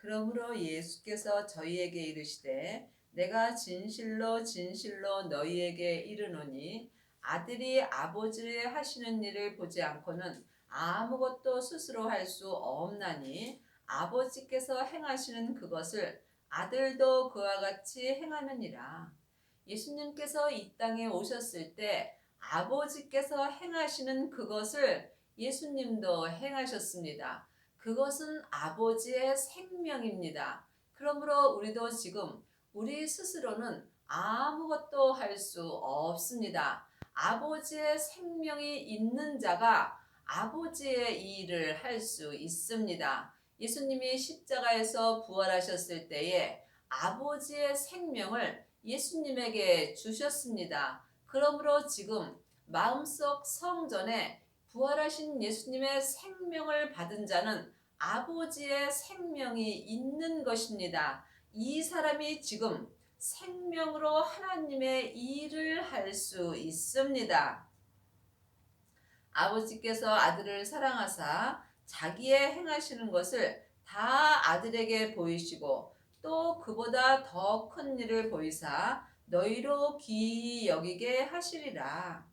그러므로 예수께서 저희에게 이르시되 내가 진실로 진실로 너희에게 이르노니 아들이 아버지의 하시는 일을 보지 않고는 아무것도 스스로 할 수 없나니 아버지께서 행하시는 그것을 아들도 그와 같이 행하느니라. 예수님께서 이 땅에 오셨을 때 아버지께서 행하시는 그것을 예수님도 행하셨습니다. 그것은 아버지의 생명입니다. 그러므로 우리도 지금 우리 스스로는 아무것도 할 수 없습니다. 아버지의 생명이 있는 자가 아버지의 일을 할 수 있습니다. 예수님이 십자가에서 부활하셨을 때에 아버지의 생명을 예수님에게 주셨습니다. 그러므로 지금 마음속 성전에 부활하신 예수님의 생명을 받은 자는 아버지의 생명이 있는 것입니다. 이 사람이 지금 생명으로 하나님의 일을 할 수 있습니다. 아버지께서 아들을 사랑하사 자기의 행하시는 것을 다 아들에게 보이시고 또 그보다 더 큰 일을 보이사 너희로 기이 여기게 하시리라.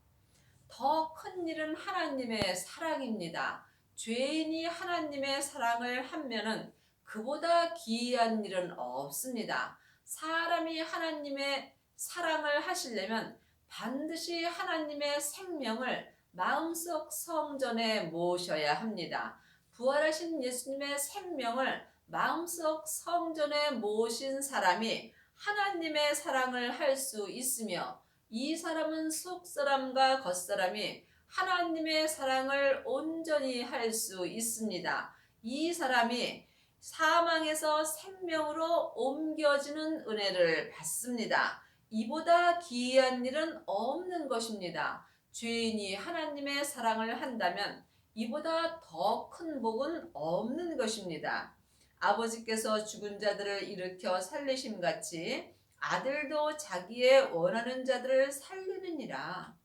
더 큰 일은 하나님의 사랑입니다. 죄인이 하나님의 사랑을 하면은 그보다 기이한 일은 없습니다. 사람이 하나님의 사랑을 하시려면 반드시 하나님의 생명을 마음속 성전에 모셔야 합니다. 부활하신 예수님의 생명을 마음속 성전에 모신 사람이 하나님의 사랑을 할 수 있으며 이 사람은 속사람과 겉사람이 하나님의 사랑을 온전히 할 수 있습니다. 이 사람이 사망에서 생명으로 옮겨지는 은혜를 받습니다. 이보다 기이한 일은 없는 것입니다. 죄인이 하나님의 사랑을 한다면 이보다 더 큰 복은 없는 것입니다. 아버지께서 죽은 자들을 일으켜 살리심 같이 아들도 자기의 원하는 자들을 살리느니라.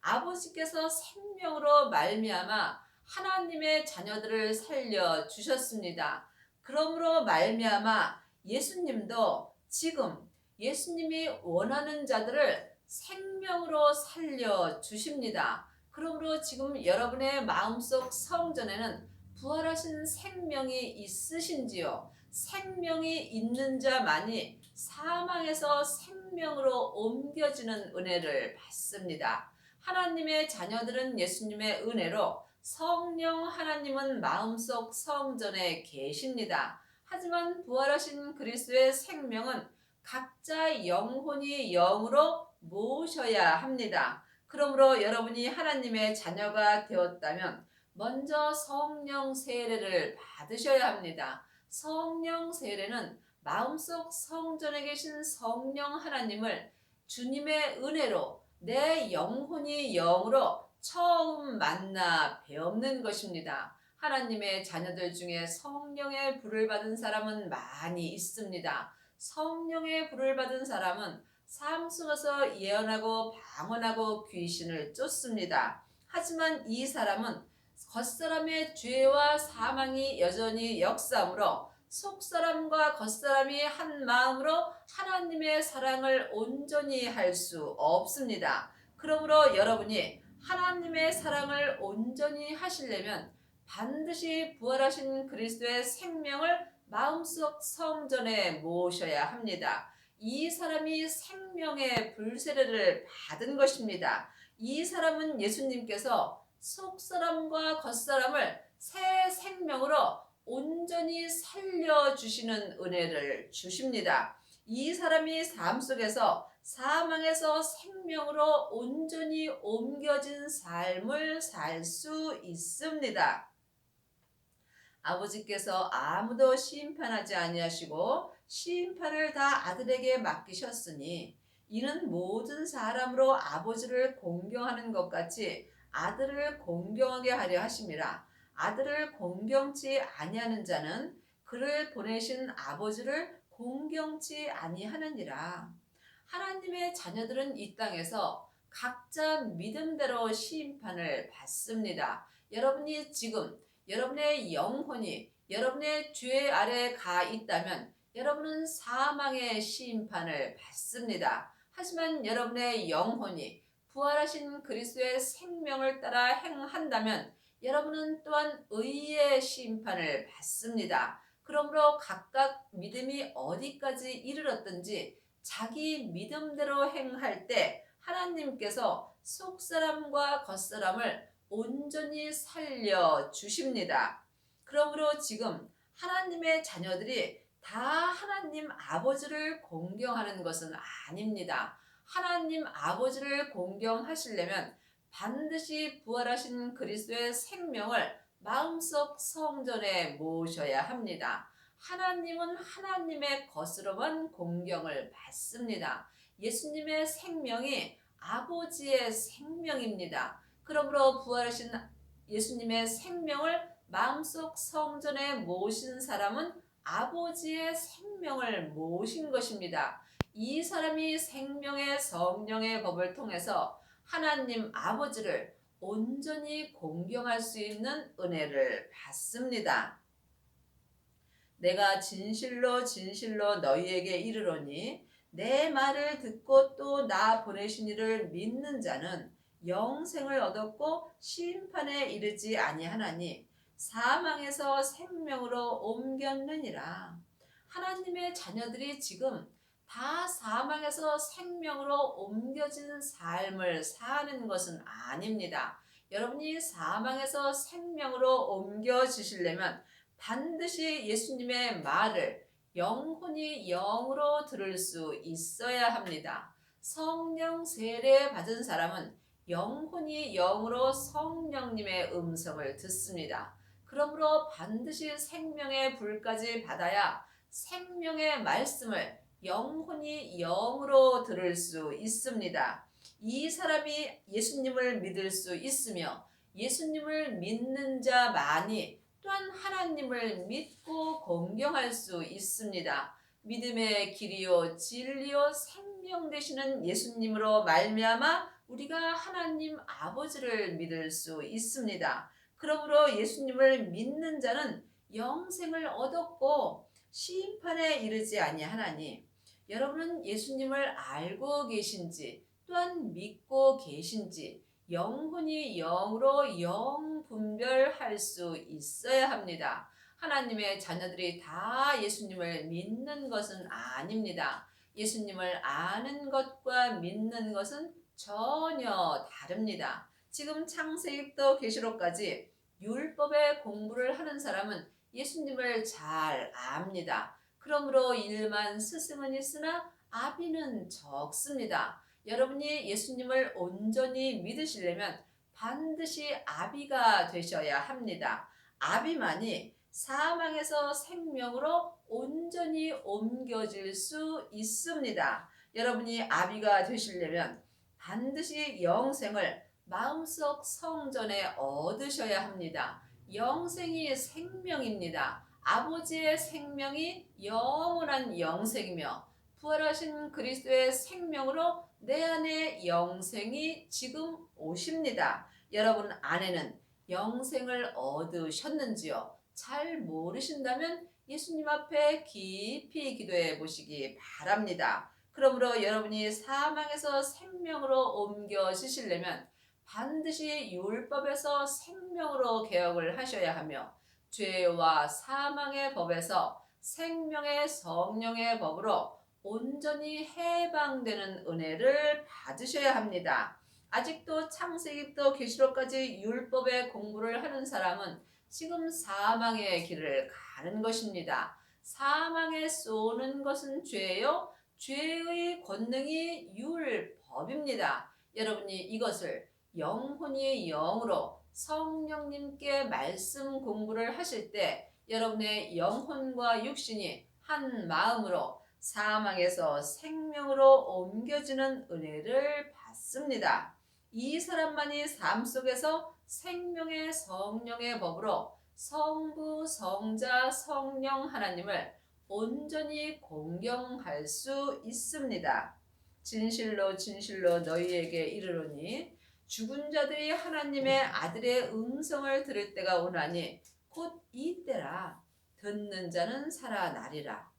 아버지께서 생명으로 말미암아 하나님의 자녀들을 살려 주셨습니다. 그러므로 말미암아 예수님도 지금 예수님이 원하는 자들을 생명으로 살려 주십니다. 그러므로 지금 여러분의 마음속 성전에는 부활하신 생명이 있으신지요? 생명이 있는 자만이 사망에서 생명으로 옮겨지는 은혜를 받습니다. 하나님의 자녀들은 예수님의 은혜로 성령 하나님은 마음속 성전에 계십니다. 하지만 부활하신 그리스도의 생명은 각자 영혼이 영으로 모셔야 합니다. 그러므로 여러분이 하나님의 자녀가 되었다면 먼저 성령 세례를 받으셔야 합니다. 성령 세례는 마음속 성전에 계신 성령 하나님을 주님의 은혜로 내 영혼이 영으로 처음 만나 배우는 것입니다. 하나님의 자녀들 중에 성령의 불을 받은 사람은 많이 있습니다. 성령의 불을 받은 사람은 삶 속에서 예언하고 방언하고 귀신을 쫓습니다. 하지만 이 사람은 겉사람의 죄와 사망이 여전히 역사하므로 속사람과 겉사람이 한 마음으로 하나님의 사랑을 온전히 할 수 없습니다. 그러므로 여러분이 하나님의 사랑을 온전히 하시려면 반드시 부활하신 그리스도의 생명을 마음속 성전에 모셔야 합니다. 이 사람이 생명의 불세례를 받은 것입니다. 이 사람은 예수님께서 속사람과 겉사람을 새 생명으로 온전히 살려주시는 은혜를 주십니다. 이 사람이 삶 속에서 사망에서 생명으로 온전히 옮겨진 삶을 살 수 있습니다. 아버지께서 아무도 심판하지 아니하시고 심판을 다 아들에게 맡기셨으니 이는 모든 사람으로 아버지를 공경하는 것 같이 아들을 공경하게 하려 하심이라. 아들을 공경치 아니하는 자는 그를 보내신 아버지를 공경치 아니하느니라. 하나님의 자녀들은 이 땅에서 각자 믿음대로 심판을 받습니다. 여러분이 지금 여러분의 영혼이 여러분의 죄 아래 가 있다면 여러분은 사망의 심판을 받습니다. 하지만 여러분의 영혼이 부활하신 그리스도의 생명을 따라 행한다면 여러분은 또한 의의 심판을 받습니다. 그러므로 각각 믿음이 어디까지 이르렀든지 자기 믿음대로 행할 때 하나님께서 속사람과 겉사람을 온전히 살려 주십니다. 그러므로 지금 하나님의 자녀들이 다 하나님 아버지를 공경하는 것은 아닙니다. 하나님 아버지를 공경하시려면 반드시 부활하신 그리스도의 생명을 마음속 성전에 모셔야 합니다. 하나님은 하나님의 것으로만 공경을 받습니다. 예수님의 생명이 아버지의 생명입니다. 그러므로 부활하신 예수님의 생명을 마음속 성전에 모신 사람은 아버지의 생명을 모신 것입니다. 이 사람이 생명의 성령의 법을 통해서 하나님 아버지를 온전히 공경할 수 있는 은혜를 받습니다. 내가 진실로 진실로 너희에게 이르노니 내 말을 듣고 또 나 보내신 이를 믿는 자는 영생을 얻었고 심판에 이르지 아니하나니 사망에서 생명으로 옮겼느니라. 하나님의 자녀들이 지금 다 사망에서 생명으로 옮겨진 삶을 사는 것은 아닙니다. 여러분이 사망에서 생명으로 옮겨지시려면 반드시 예수님의 말을 영혼이 영으로 들을 수 있어야 합니다. 성령 세례 받은 사람은 영혼이 영으로 성령님의 음성을 듣습니다. 그러므로 반드시 생명의 불까지 받아야 생명의 말씀을 영혼이 영으로 들을 수 있습니다. 이 사람이 예수님을 믿을 수 있으며 예수님을 믿는 자만이 또한 하나님을 믿고 공경할 수 있습니다. 믿음의 길이요 진리요 생명 되시는 예수님으로 말미암아 우리가 하나님 아버지를 믿을 수 있습니다. 그러므로 예수님을 믿는 자는 영생을 얻었고 심판에 이르지 아니하나니 여러분은 예수님을 알고 계신지 또한 믿고 계신지 영혼이 영으로 영 분별할 수 있어야 합니다. 하나님의 자녀들이 다 예수님을 믿는 것은 아닙니다. 예수님을 아는 것과 믿는 것은 전혀 다릅니다. 지금 창세기부터 계시록까지 율법의 공부를 하는 사람은 예수님을 잘 압니다. 그러므로 일만 스승은 있으나 아비는 적습니다. 여러분이 예수님을 온전히 믿으시려면 반드시 아비가 되셔야 합니다. 아비만이 사망에서 생명으로 온전히 옮겨질 수 있습니다. 여러분이 아비가 되시려면 반드시 영생을 마음속 성전에 얻으셔야 합니다. 영생이 생명입니다. 아버지의 생명이 영원한 영생이며 부활하신 그리스도의 생명으로 내 안에 영생이 지금 오십니다. 여러분 안에는 영생을 얻으셨는지요? 잘 모르신다면 예수님 앞에 깊이 기도해 보시기 바랍니다. 그러므로 여러분이 사망에서 생명으로 옮겨지시려면 반드시 율법에서 생명으로 개혁을 하셔야 하며 죄와 사망의 법에서 생명의 성령의 법으로 온전히 해방되는 은혜를 받으셔야 합니다. 아직도 창세기부터 계시록까지 율법의 공부를 하는 사람은 지금 사망의 길을 가는 것입니다. 사망에 쏘는 것은 죄요. 죄의 권능이 율법입니다. 여러분이 이것을 영혼이 영으로 성령님께 말씀 공부를 하실 때 여러분의 영혼과 육신이 한 마음으로 사망에서 생명으로 옮겨지는 은혜를 받습니다. 이 사람만이 삶 속에서 생명의 성령의 법으로 성부, 성자, 성령 하나님을 온전히 공경할 수 있습니다. 진실로 진실로 너희에게 이르노니 죽은 자들이 하나님의 아들의 음성을 들을 때가 오나니 곧 이때라. 듣는 자는 살아나리라.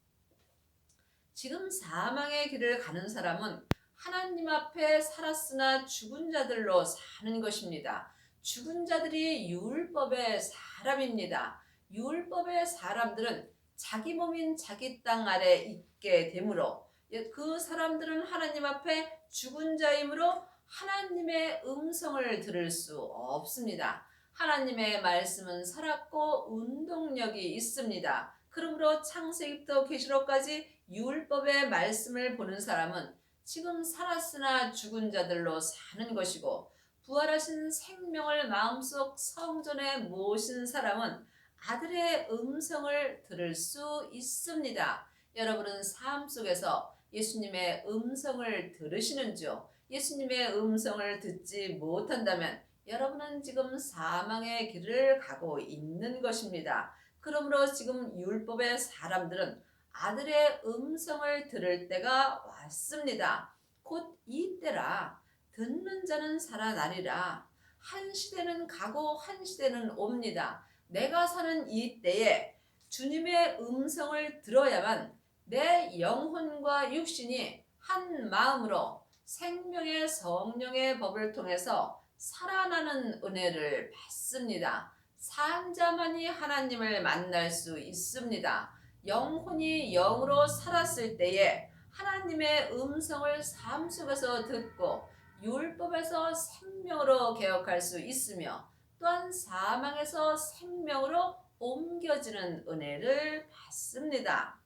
지금 사망의 길을 가는 사람은 하나님 앞에 살았으나 죽은 자들로 사는 것입니다. 죽은 자들이 율법의 사람입니다. 율법의 사람들은 자기 몸인 자기 땅 아래 있게 되므로 그 사람들은 하나님 앞에 죽은 자이므로 하나님의 음성을 들을 수 없습니다. 하나님의 말씀은 살았고 운동력이 있습니다. 그러므로 창세기부터 계시록까지 율법의 말씀을 보는 사람은 지금 살았으나 죽은 자들로 사는 것이고, 부활하신 생명을 마음속 성전에 모신 사람은 아들의 음성을 들을 수 있습니다. 여러분은 삶 속에서 예수님의 음성을 들으시는지요? 예수님의 음성을 듣지 못한다면 여러분은 지금 사망의 길을 가고 있는 것입니다. 그러므로 지금 율법의 사람들은 아들의 음성을 들을 때가 왔습니다. 곧 이때라. 듣는 자는 살아나리라. 한 시대는 가고 한 시대는 옵니다. 내가 사는 이 때에 주님의 음성을 들어야만 내 영혼과 육신이 한 마음으로 생명의 성령의 법을 통해서 살아나는 은혜를 받습니다. 산 자만이 하나님을 만날 수 있습니다. 영혼이 영으로 살았을 때에 하나님의 음성을 삶 속에서 듣고 율법에서 생명으로 개혁할 수 있으며, 또한 사망에서 생명으로 옮겨지는 은혜를 받습니다.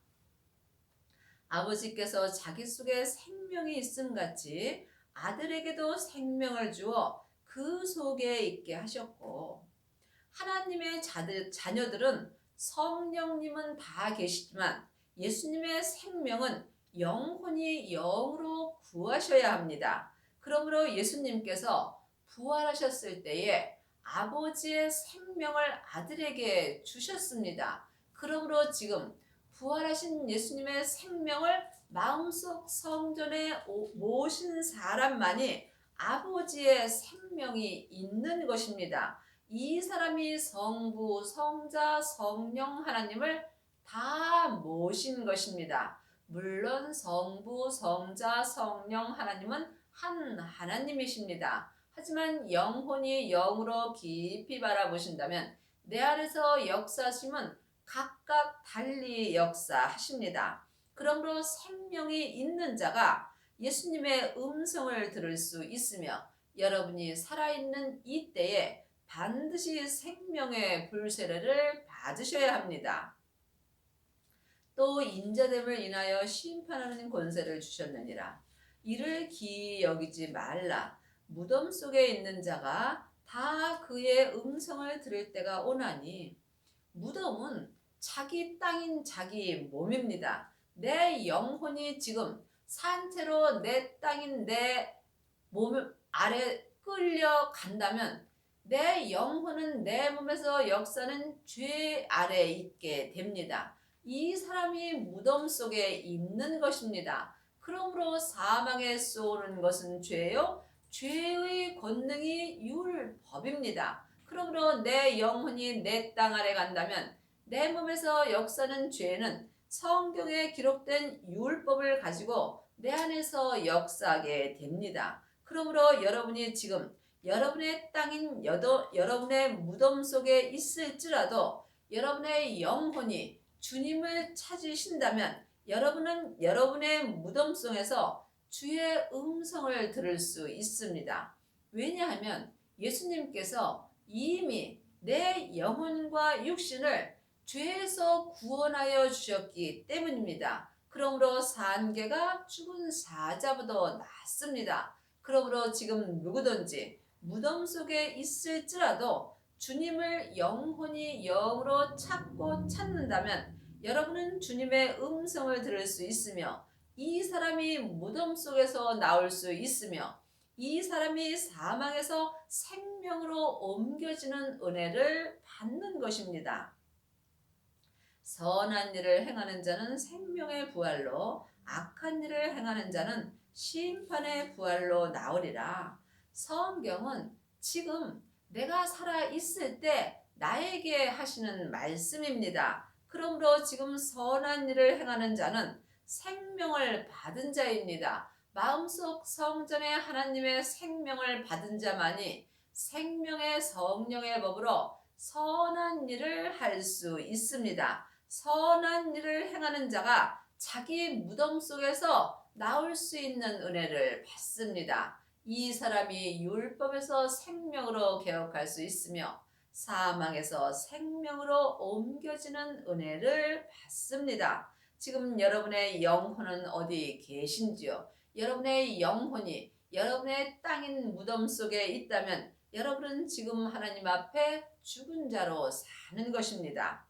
아버지께서 자기 속에 생명이 있음 같이 아들에게도 생명을 주어 그 속에 있게 하셨고, 하나님의 자녀들은 성령님은 다 계시지만 예수님의 생명은 영혼이 영으로 구하셔야 합니다. 그러므로 예수님께서 부활하셨을 때에 아버지의 생명을 아들에게 주셨습니다. 그러므로 지금 부활하신 예수님의 생명을 마음속 성전에 모신 사람만이 아버지의 생명이 있는 것입니다. 이 사람이 성부, 성자, 성령 하나님을 다 모신 것입니다. 물론 성부, 성자, 성령 하나님은 한 하나님이십니다. 하지만 영혼이 영으로 깊이 바라보신다면 내 안에서 역사하심은 각각 달리 역사하십니다. 그러므로 생명이 있는 자가 예수님의 음성을 들을 수 있으며, 여러분이 살아있는 이 때에 반드시 생명의 불세례를 받으셔야 합니다. 또 인자됨을 인하여 심판하는 권세를 주셨느니라. 이를 기이 여기지 말라. 무덤 속에 있는 자가 다 그의 음성을 들을 때가 오나니, 무덤은 자기 땅인 자기 몸입니다. 내 영혼이 지금 산채로 내 땅인 내 몸 아래 끌려간다면 내 영혼은 내 몸에서 역사는 죄 아래에 있게 됩니다. 이 사람이 무덤 속에 있는 것입니다. 그러므로 사망에 쏘는 것은 죄요, 죄의 권능이 율법입니다. 그러므로 내 영혼이 내 땅 아래 간다면 내 몸에서 역사는 죄는 성경에 기록된 율법을 가지고 내 안에서 역사하게 됩니다. 그러므로 여러분이 지금 여러분의 땅인 여러분의 무덤 속에 있을지라도 여러분의 영혼이 주님을 찾으신다면 여러분은 여러분의 무덤 속에서 주의 음성을 들을 수 있습니다. 왜냐하면 예수님께서 이미 내 영혼과 육신을 죄에서 구원하여 주셨기 때문입니다. 그러므로 산개가 죽은 사자보다 낫습니다. 그러므로 지금 누구든지 무덤 속에 있을지라도 주님을 영혼이 영으로 찾고 찾는다면 여러분은 주님의 음성을 들을 수 있으며, 이 사람이 무덤 속에서 나올 수 있으며, 이 사람이 사망에서 생명으로 옮겨지는 은혜를 받는 것입니다. 선한 일을 행하는 자는 생명의 부활로, 악한 일을 행하는 자는 심판의 부활로 나오리라. 성경은 지금 내가 살아 있을 때 나에게 하시는 말씀입니다. 그러므로 지금 선한 일을 행하는 자는 생명을 받은 자입니다. 마음속 성전에 하나님의 생명을 받은 자만이 생명의 성령의 법으로 선한 일을 할 수 있습니다. 선한 일을 행하는 자가 자기 무덤 속에서 나올 수 있는 은혜를 받습니다. 이 사람이 율법에서 생명으로 개혁할 수 있으며 사망에서 생명으로 옮겨지는 은혜를 받습니다. 지금 여러분의 영혼은 어디 계신지요? 여러분의 영혼이 여러분의 땅인 무덤 속에 있다면 여러분은 지금 하나님 앞에 죽은 자로 사는 것입니다.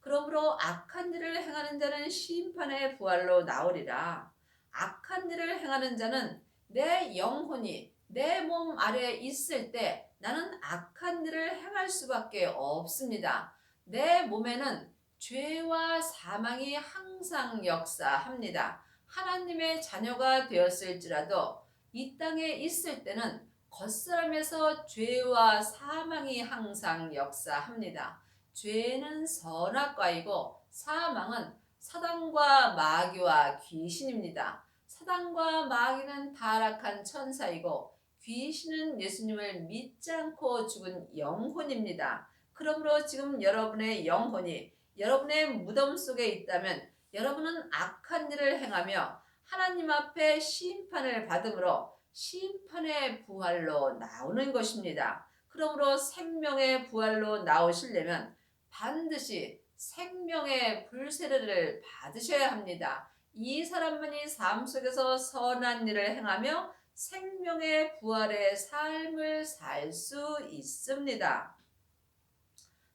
그러므로 악한 일을 행하는 자는 심판의 부활로 나오리라. 악한 일을 행하는 자는 내 영혼이 내 몸 아래에 있을 때 나는 악한 일을 행할 수밖에 없습니다. 내 몸에는 죄와 사망이 항상 역사합니다. 하나님의 자녀가 되었을지라도 이 땅에 있을 때는 겉사람에서 죄와 사망이 항상 역사합니다. 죄는 선악과이고 사망은 사단과 마귀와 귀신입니다. 사단과 마귀는 타락한 천사이고 귀신은 예수님을 믿지 않고 죽은 영혼입니다. 그러므로 지금 여러분의 영혼이 여러분의 무덤 속에 있다면 여러분은 악한 일을 행하며 하나님 앞에 심판을 받음으로 심판의 부활로 나오는 것입니다. 그러므로 생명의 부활로 나오시려면 반드시 생명의 불세례를 받으셔야 합니다. 이 사람만이 삶 속에서 선한 일을 행하며 생명의 부활의 삶을 살 수 있습니다.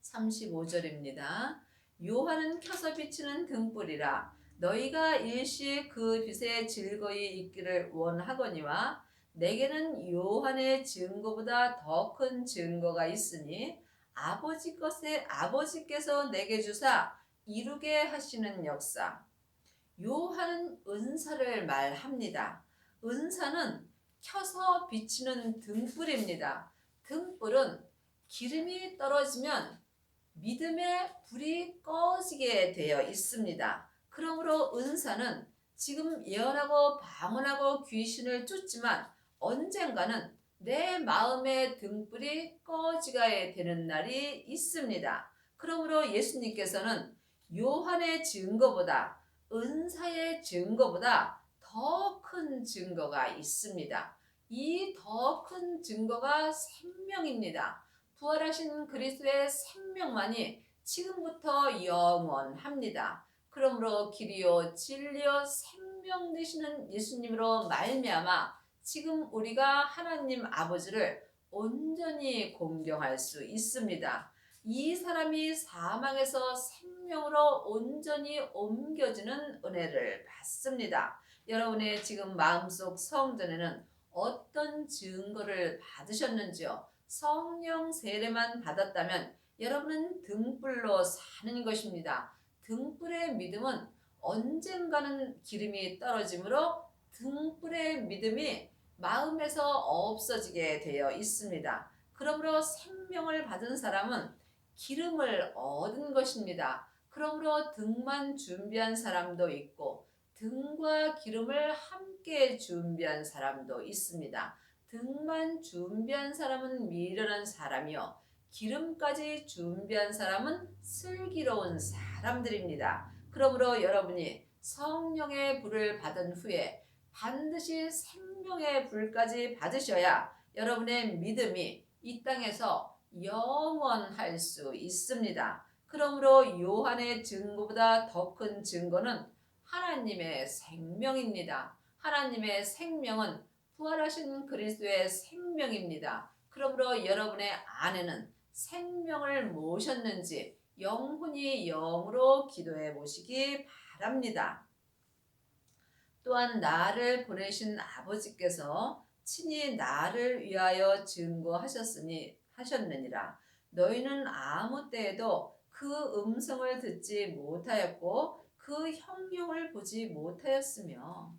35절입니다. 요한은 켜서 비치는 등불이라 너희가 일시에 그 빛에 즐거이 있기를 원하거니와 내게는 요한의 증거보다 더 큰 증거가 있으니 아버지께서 내게 주사 이루게 하시는 역사. 요한은 은사를 말합니다. 은사는 켜서 비치는 등불입니다. 등불은 기름이 떨어지면 믿음의 불이 꺼지게 되어 있습니다. 그러므로 은사는 지금 예언하고 방언하고 귀신을 쫓지만 언젠가는 내 마음의 등불이 꺼지게 되는 날이 있습니다. 그러므로 예수님께서는 요한의 증거보다 은사의 증거보다 더 큰 증거가 있습니다. 이 더 큰 증거가 생명입니다. 부활하신 그리스도의 생명만이 지금부터 영원합니다. 그러므로 길이요 진리요 생명 되시는 예수님으로 말미암아 지금 우리가 하나님 아버지를 온전히 공경할 수 있습니다. 이 사람이 사망에서 생명으로 온전히 옮겨지는 은혜를 받습니다. 여러분의 지금 마음속 성전에는 어떤 증거를 받으셨는지요? 성령 세례만 받았다면 여러분은 등불로 사는 것입니다. 등불의 믿음은 언젠가는 기름이 떨어지므로 등불의 믿음이 마음에서 없어지게 되어 있습니다. 그러므로 생명을 받은 사람은 기름을 얻은 것입니다. 그러므로 등만 준비한 사람도 있고 등과 기름을 함께 준비한 사람도 있습니다. 등만 준비한 사람은 미련한 사람이요 기름까지 준비한 사람은 슬기로운 사람들입니다. 그러므로 여러분이 성령의 불을 받은 후에 반드시 생명의 불까지 받으셔야 여러분의 믿음이 이 땅에서 영원할 수 있습니다. 그러므로 요한의 증거보다 더 큰 증거는 하나님의 생명입니다. 하나님의 생명은 부활하신 그리스도의 생명입니다. 그러므로 여러분의 안에는 생명을 모셨는지 영혼이 영으로 기도해 보시기 바랍니다. 또한 나를 보내신 아버지께서 친히 나를 위하여 하셨느니라. 너희는 아무 때에도 그 음성을 듣지 못하였고 그 형용을 보지 못하였으며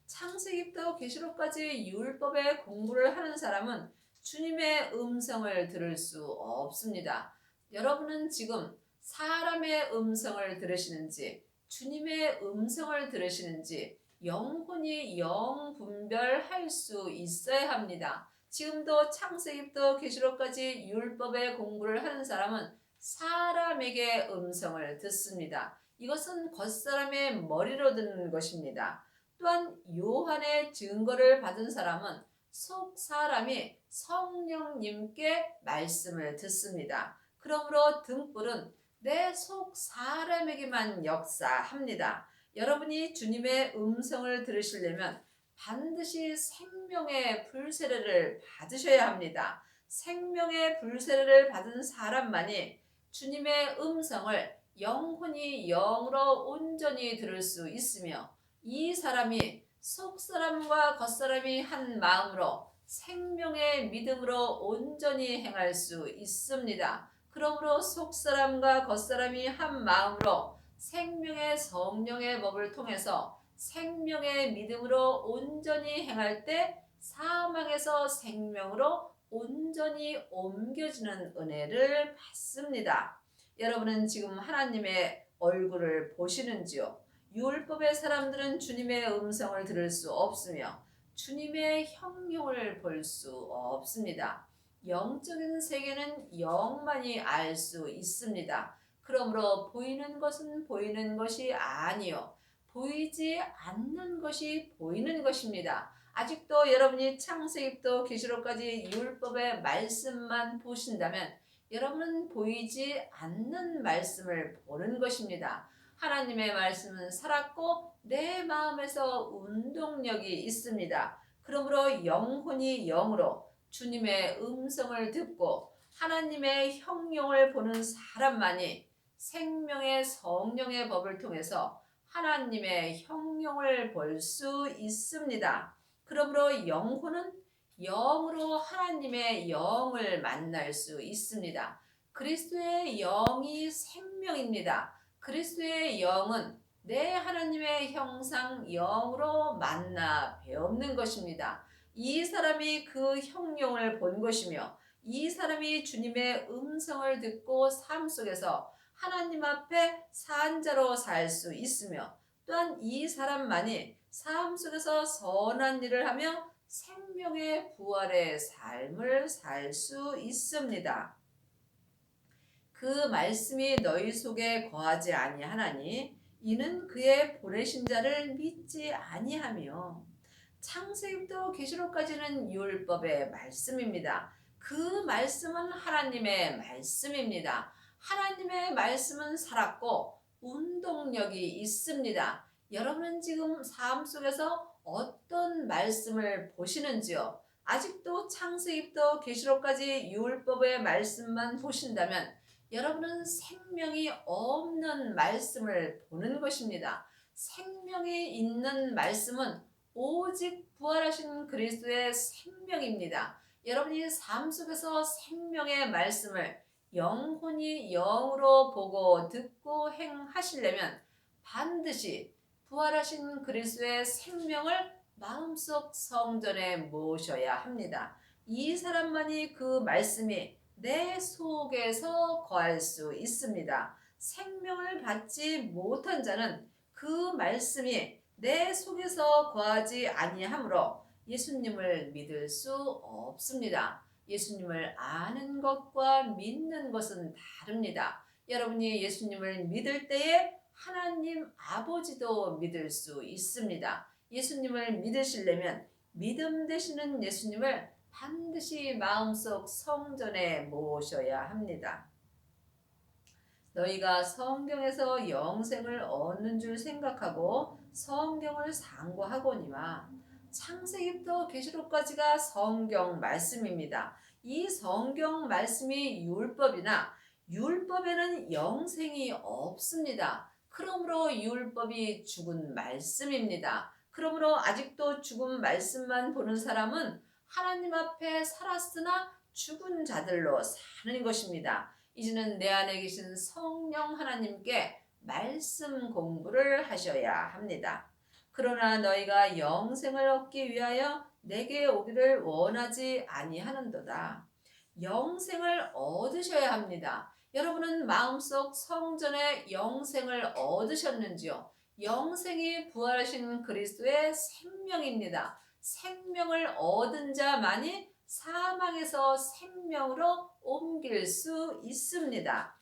창세기부터 계시록까지 율법의 공부를 하는 사람은 주님의 음성을 들을 수 없습니다. 여러분은 지금 사람의 음성을 들으시는지 주님의 음성을 들으시는지 영혼이 영분별할 수 있어야 합니다. 지금도 창세기부터 계시록까지 율법의 공부를 하는 사람은 사람에게 음성을 듣습니다. 이것은 겉사람의 머리로 듣는 것입니다. 또한 요한의 증거를 받은 사람은 속 사람이 성령님께 말씀을 듣습니다. 그러므로 등불은 내 속 사람에게만 역사합니다. 여러분이 주님의 음성을 들으시려면 반드시 생명의 불세례를 받으셔야 합니다. 생명의 불세례를 받은 사람만이 주님의 음성을 영혼이 영으로 온전히 들을 수 있으며 이 사람이 속사람과 겉사람이 한 마음으로 생명의 믿음으로 온전히 행할 수 있습니다. 그러므로 속사람과 겉사람이 한 마음으로 생명의 성령의 법을 통해서 생명의 믿음으로 온전히 행할 때 사망에서 생명으로 온전히 옮겨지는 은혜를 받습니다. 여러분은 지금 하나님의 얼굴을 보시는지요? 율법의 사람들은 주님의 음성을 들을 수 없으며 주님의 형용을 볼 수 없습니다. 영적인 세계는 영만이 알 수 있습니다. 그러므로 보이는 것은 보이는 것이 아니요 보이지 않는 것이 보이는 것입니다. 아직도 여러분이 창세기부터 계시록까지 율법의 말씀만 보신다면 여러분은 보이지 않는 말씀을 보는 것입니다. 하나님의 말씀은 살았고 내 마음에서 운동력이 있습니다. 그러므로 영혼이 영으로 주님의 음성을 듣고 하나님의 형용을 보는 사람만이 생명의 성령의 법을 통해서 하나님의 형용을 볼 수 있습니다. 그러므로 영혼은 영으로 하나님의 영을 만날 수 있습니다. 그리스도의 영이 생명입니다. 그리스도의 영은 내 하나님의 형상 영으로 만나 배우는 것입니다. 이 사람이 그 형용을 본 것이며 이 사람이 주님의 음성을 듣고 삶 속에서 하나님 앞에 산자로 살 수 있으며 또한 이 사람만이 삶 속에서 선한 일을 하며 생명의 부활의 삶을 살 수 있습니다. 그 말씀이 너희 속에 거하지 아니하나니 이는 그의 보내신 자를 믿지 아니하며. 창세기부터 계시록까지는 율법의 말씀입니다. 그 말씀은 하나님의 말씀입니다. 하나님의 말씀은 살았고 운동력이 있습니다. 여러분은 지금 삶 속에서 어떤 말씀을 보시는지요? 아직도 창세기부터 계시록까지 율법의 말씀만 보신다면 여러분은 생명이 없는 말씀을 보는 것입니다. 생명이 있는 말씀은 오직 부활하신 그리스도의 생명입니다. 여러분이 삶 속에서 생명의 말씀을 영혼이 영으로 보고 듣고 행하시려면 반드시 부활하신 그리스도의 생명을 마음속 성전에 모셔야 합니다. 이 사람만이 그 말씀이 내 속에서 거할 수 있습니다. 생명을 받지 못한 자는 그 말씀이 내 속에서 거하지 아니하므로 예수님을 믿을 수 없습니다. 예수님을 아는 것과 믿는 것은 다릅니다. 여러분이 예수님을 믿을 때에 하나님 아버지도 믿을 수 있습니다. 예수님을 믿으시려면 믿음 되시는 예수님을 반드시 마음속 성전에 모셔야 합니다. 너희가 성경에서 영생을 얻는 줄 생각하고 성경을 상고하거니와. 창세기부터 계시록까지가 성경 말씀입니다. 이 성경 말씀이 율법이나 율법에는 영생이 없습니다. 그러므로 율법이 죽은 말씀입니다. 그러므로 아직도 죽은 말씀만 보는 사람은 하나님 앞에 살았으나 죽은 자들로 사는 것입니다. 이제는 내 안에 계신 성령 하나님께 말씀 공부를 하셔야 합니다. 그러나 너희가 영생을 얻기 위하여 내게 오기를 원하지 아니하는도다. 영생을 얻으셔야 합니다. 여러분은 마음속 성전의 영생을 얻으셨는지요? 영생이 부활하신 그리스도의 생명입니다. 생명을 얻은 자만이 사망에서 생명으로 옮길 수 있습니다.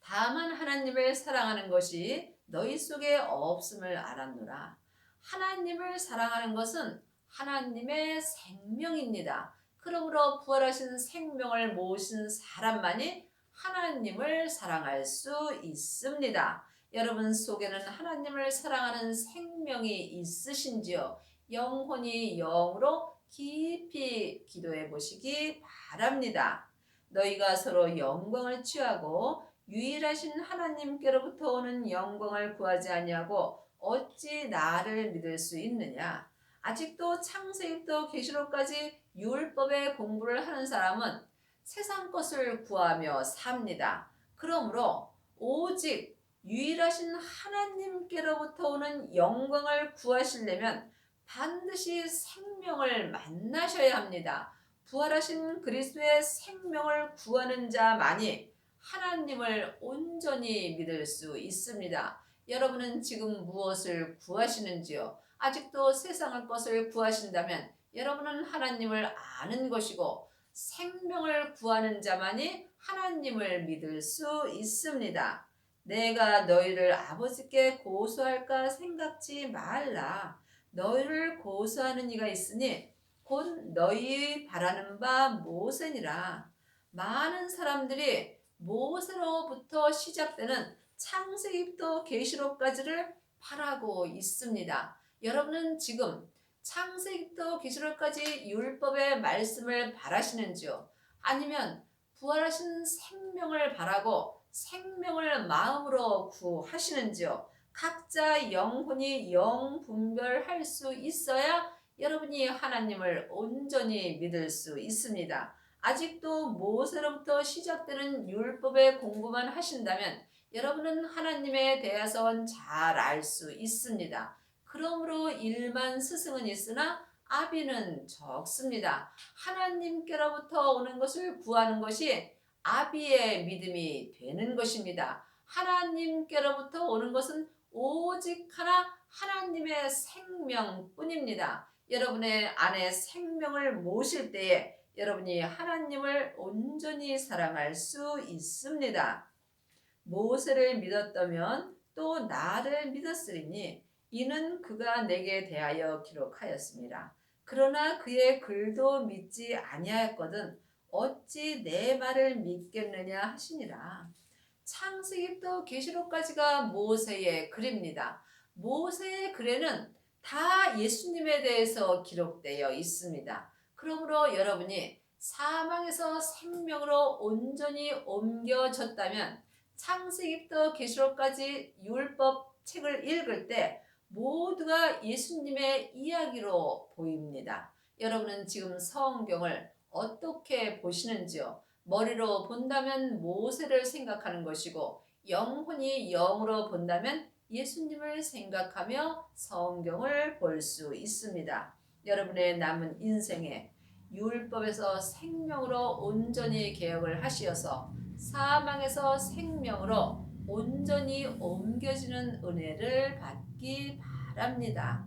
다만 하나님을 사랑하는 것이 너희 속에 없음을 알았노라. 하나님을 사랑하는 것은 하나님의 생명입니다. 그러므로 부활하신 생명을 모신 사람만이 하나님을 사랑할 수 있습니다. 여러분 속에는 하나님을 사랑하는 생명이 있으신지요? 영혼이 영으로 깊이 기도해 보시기 바랍니다. 너희가 서로 영광을 취하고 유일하신 하나님께로부터 오는 영광을 구하지 아니하고 어찌 나를 믿을 수 있느냐? 아직도 창세기부터 계시록까지 율법의 공부를 하는 사람은 세상 것을 구하며 삽니다. 그러므로 오직 유일하신 하나님께로부터 오는 영광을 구하시려면 반드시 생명을 만나셔야 합니다. 부활하신 그리스도의 생명을 구하는 자만이 하나님을 온전히 믿을 수 있습니다. 여러분은 지금 무엇을 구하시는지요? 아직도 세상의 것을 구하신다면 여러분은 하나님을 아는 것이고 생명을 구하는 자만이 하나님을 믿을 수 있습니다. 내가 너희를 아버지께 고소할까 생각지 말라. 너희를 고소하는 이가 있으니 곧 너희 바라는 바 모세니라. 많은 사람들이 모세로부터 시작되는 창세기부터 계시록까지를 바라고 있습니다. 여러분은 지금 창세기부터 계시록까지 율법의 말씀을 바라시는지요? 아니면 부활하신 생명을 바라고 생명을 마음으로 구하시는지요? 각자 영혼이 영분별할 수 있어야 여러분이 하나님을 온전히 믿을 수 있습니다. 아직도 모세로부터 시작되는 율법의 공부만 하신다면 여러분은 하나님에 대해서는 잘 알 수 있습니다. 그러므로 일만 스승은 있으나 아비는 적습니다. 하나님께로부터 오는 것을 구하는 것이 아비의 믿음이 되는 것입니다. 하나님께로부터 오는 것은 오직 하나 하나님의 생명뿐입니다. 여러분의 안에 생명을 모실 때에 여러분이 하나님을 온전히 사랑할 수 있습니다. 모세를 믿었다면 또 나를 믿었으리니 이는 그가 내게 대하여 기록하였습니다. 그러나 그의 글도 믿지 아니하였거든 어찌 내 말을 믿겠느냐 하시니라. 창세기부터 계시록까지가 모세의 글입니다. 모세의 글에는 다 예수님에 대해서 기록되어 있습니다. 그러므로 여러분이 사망에서 생명으로 온전히 옮겨졌다면 창세기부터 계시록까지 율법 책을 읽을 때 모두가 예수님의 이야기로 보입니다. 여러분은 지금 성경을 어떻게 보시는지요? 머리로 본다면 모세를 생각하는 것이고 영혼이 영으로 본다면 예수님을 생각하며 성경을 볼 수 있습니다. 여러분의 남은 인생에 율법에서 생명으로 온전히 개혁을 하시어서 사망에서 생명으로 온전히 옮겨지는 은혜를 받기 바랍니다.